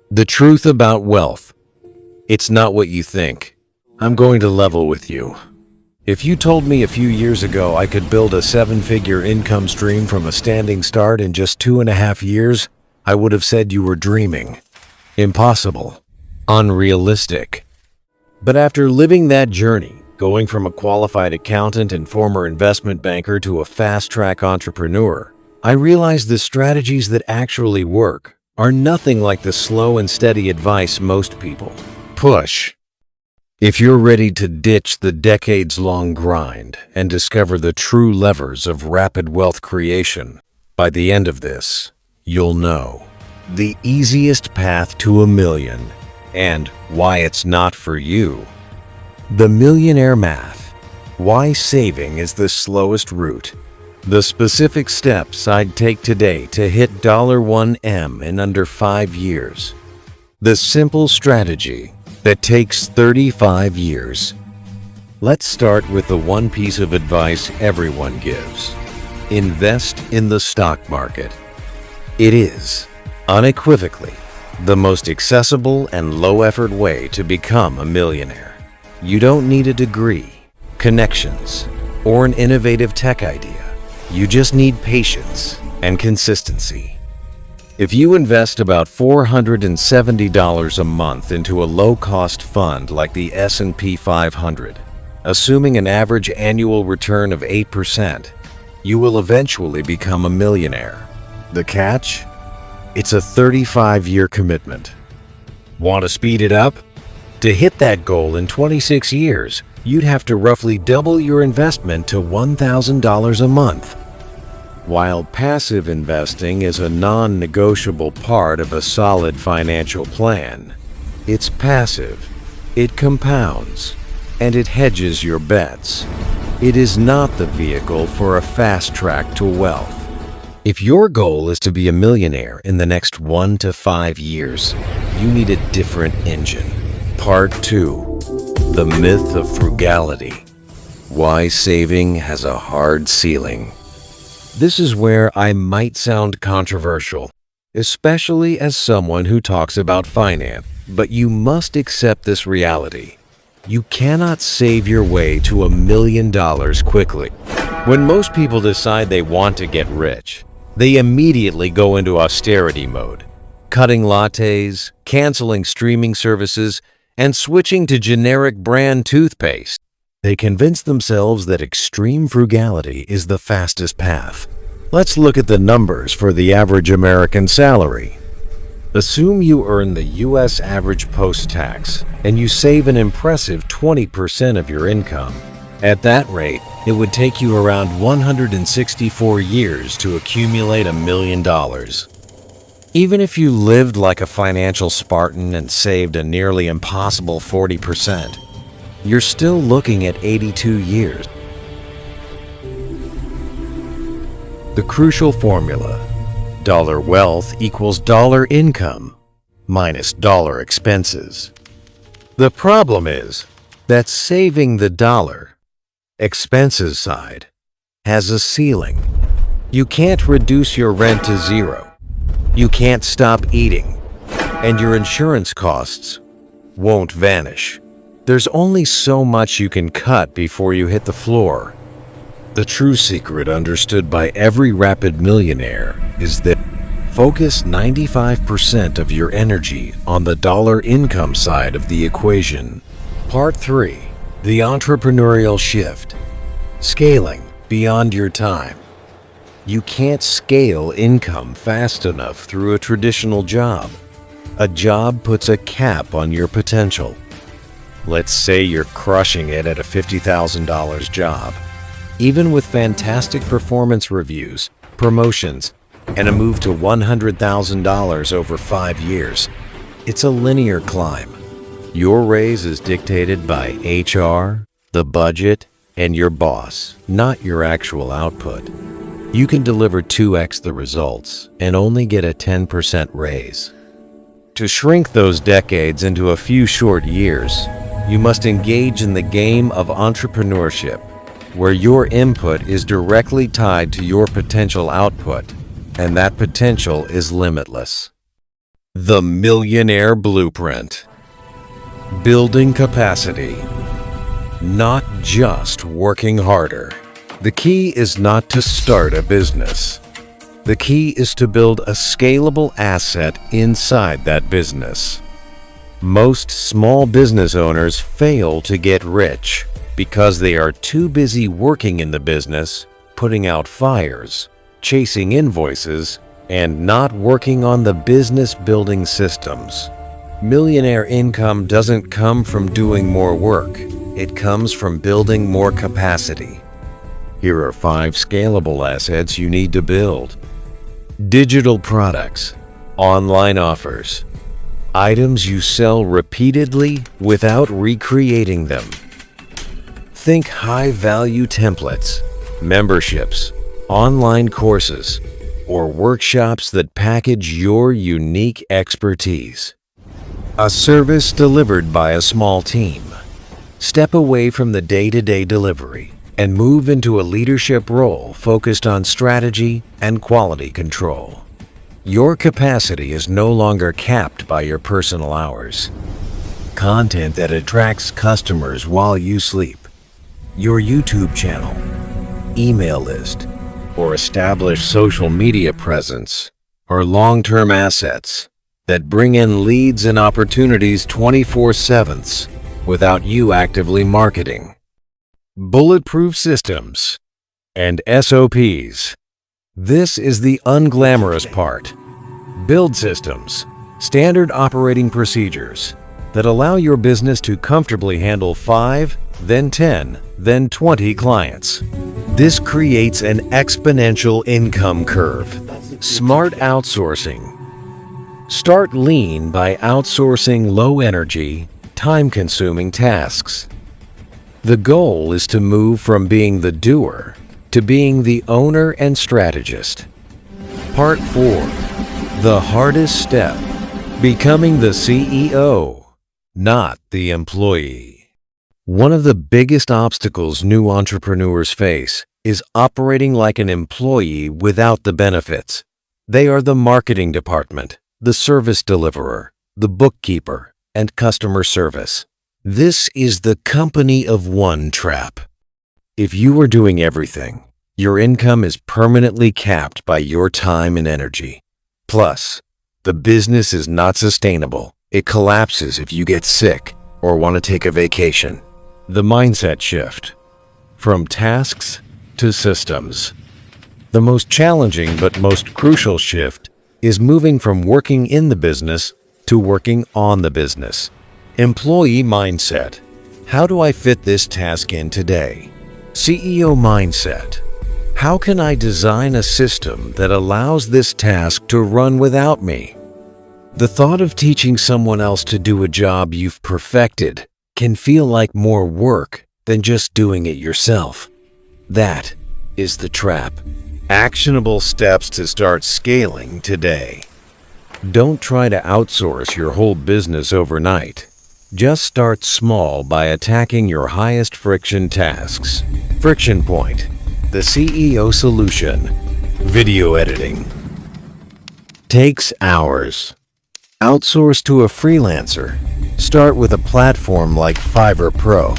The truth about wealth. It's not what you think. I'm going to level with you. If you told me a few years ago I could build a 7-figure income stream from a standing start in just 2.5 years, I would have said you were dreaming. Impossible. Unrealistic. But after living that journey, going from a qualified accountant and former investment banker to a fast-track entrepreneur, I realized the strategies that actually work are nothing like the slow and steady advice most people push. If you're ready to ditch the decades-long grind and discover the true levers of rapid wealth creation, by the end of this, you'll know the easiest path to $1 million and why it's not for you. The Millionaire Math. Why saving is the slowest route. The specific steps I'd take today to hit $1M in under 5 years. The simple strategy that takes 35 years. Let's start with the one piece of advice everyone gives. Invest in the stock market. It is, unequivocally, the most accessible and low-effort way to become a millionaire. You don't need a degree, connections, or an innovative tech idea. You just need patience and consistency. If you invest about $470 a month into a low-cost fund like the S&P 500, assuming an average annual return of 8%, you will eventually become a millionaire. The catch? It's a 35-year commitment. Want to speed it up? To hit that goal in 26 years, you'd have to roughly double your investment to $1,000 a month. While passive investing is a non-negotiable part of a solid financial plan, it's passive, it compounds, and it hedges your bets. It is not the vehicle for a fast track to wealth. If your goal is to be a millionaire in the next 1 to 5 years, you need a different engine. Part 2. The Myth of Frugality. Why saving has a hard ceiling. This is where I might sound controversial, especially as someone who talks about finance, but you must accept this reality. You cannot save your way to $1 million quickly. When most people decide they want to get rich, they immediately go into austerity mode, cutting lattes, canceling streaming services, and switching to generic brand toothpaste. They convince themselves that extreme frugality is the fastest path. Let's look at the numbers for the average American salary. Assume you earn the U.S. average post-tax, and you save an impressive 20% of your income. At that rate, it would take you around 164 years to accumulate $1 million. Even if you lived like a financial Spartan and saved a nearly impossible 40%, you're still looking at 82 years. The crucial formula: dollar wealth equals dollar income minus dollar expenses. The problem is that saving the dollar expenses side has a ceiling. You can't reduce your rent to zero. You can't stop eating, and your insurance costs won't vanish. There's only so much you can cut before you hit the floor. The true secret understood by every rapid millionaire is that focus 95% of your energy on the dollar income side of the equation. Part 3. The Entrepreneurial Shift. Scaling beyond your time. You can't scale income fast enough through a traditional job. A job puts a cap on your potential. Let's say you're crushing it at a $50,000 job. Even with fantastic performance reviews, promotions, and a move to $100,000 over 5 years, it's a linear climb. Your raise is dictated by HR, the budget, and your boss, not your actual output. You can deliver 2x the results and only get a 10% raise. To shrink those decades into a few short years, you must engage in the game of entrepreneurship, where your input is directly tied to your potential output, and that potential is limitless. The Millionaire Blueprint. Building capacity, not just working harder. The key is not to start a business. The key is to build a scalable asset inside that business. Most small business owners fail to get rich because they are too busy working in the business, putting out fires, chasing invoices, and not working on the business building systems. Millionaire income doesn't come from doing more work. It comes from building more capacity. Here are 5 scalable assets you need to build. Digital products, online offers, items you sell repeatedly without recreating them. Think high-value templates, memberships, online courses, or workshops that package your unique expertise. A service delivered by a small team. Step away from the day-to-day delivery and move into a leadership role focused on strategy and quality control. Your capacity is no longer capped by your personal hours. Content that attracts customers while you sleep. Your YouTube channel, email list, or established social media presence are long-term assets that bring in leads and opportunities 24/7 without you actively marketing. Bulletproof systems and SOPs. This is the unglamorous part. Build systems, standard operating procedures that allow your business to comfortably handle 5, then 10, then 20 clients. This creates an exponential income curve. Smart outsourcing. Start lean by outsourcing low-energy, time-consuming tasks. The goal is to move from being the doer to being the owner and strategist. Part 4. The hardest step. Becoming the CEO, not the employee. One of the biggest obstacles new entrepreneurs face is operating like an employee without the benefits. They are the marketing department, the service deliverer, the bookkeeper, and customer service. This is the company of one trap. If you are doing everything, your income is permanently capped by your time and energy. Plus, the business is not sustainable. It collapses if you get sick or want to take a vacation. The mindset shift. From tasks to systems. The most challenging but most crucial shift is moving from working in the business to working on the business. Employee mindset. How do I fit this task in today? CEO mindset. How can I design a system that allows this task to run without me? The thought of teaching someone else to do a job you've perfected can feel like more work than just doing it yourself. That is the trap. Actionable steps to start scaling today. Don't try to outsource your whole business overnight. Just start small by attacking your highest friction tasks. Friction point. The CEO solution. Video editing. Takes hours. Outsource to a freelancer. Start with a platform like Fiverr Pro.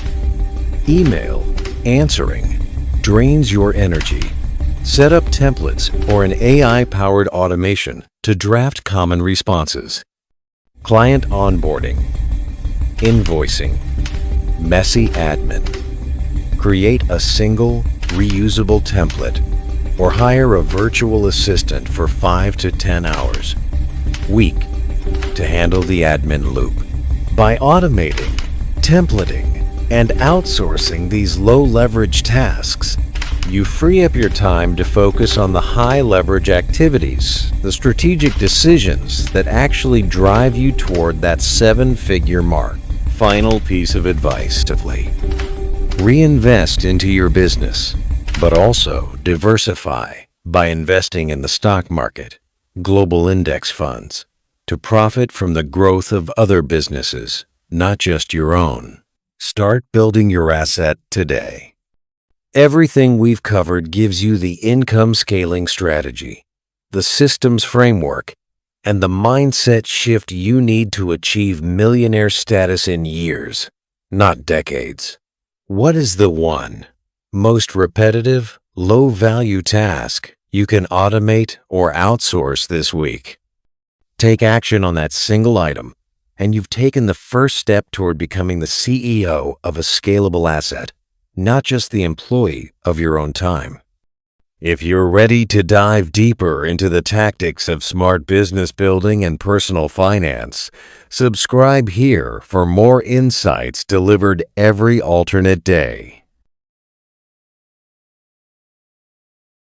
Email, answering, drains your energy. Set up templates or an AI-powered automation to draft common responses. Client onboarding. Invoicing. Messy admin. Create a single, reusable template or hire a virtual assistant for 5 to 10 hours week to handle the admin loop. By automating, templating, and outsourcing these low-leverage tasks, you free up your time to focus on the high-leverage activities, the strategic decisions that actually drive you toward that 7-figure mark. Final piece of advice: reinvest into your business, but also diversify by investing in the stock market, global index funds, to profit from the growth of other businesses, not just your own. Start building your asset today. Everything we've covered gives you the income scaling strategy, the systems framework, and the mindset shift you need to achieve millionaire status in years, not decades. What is the one most repetitive, low-value task you can automate or outsource this week? Take action on that single item, and you've taken the first step toward becoming the CEO of a scalable asset, not just the employee of your own time. If you're ready to dive deeper into the tactics of smart business building and personal finance, subscribe here for more insights delivered every alternate day.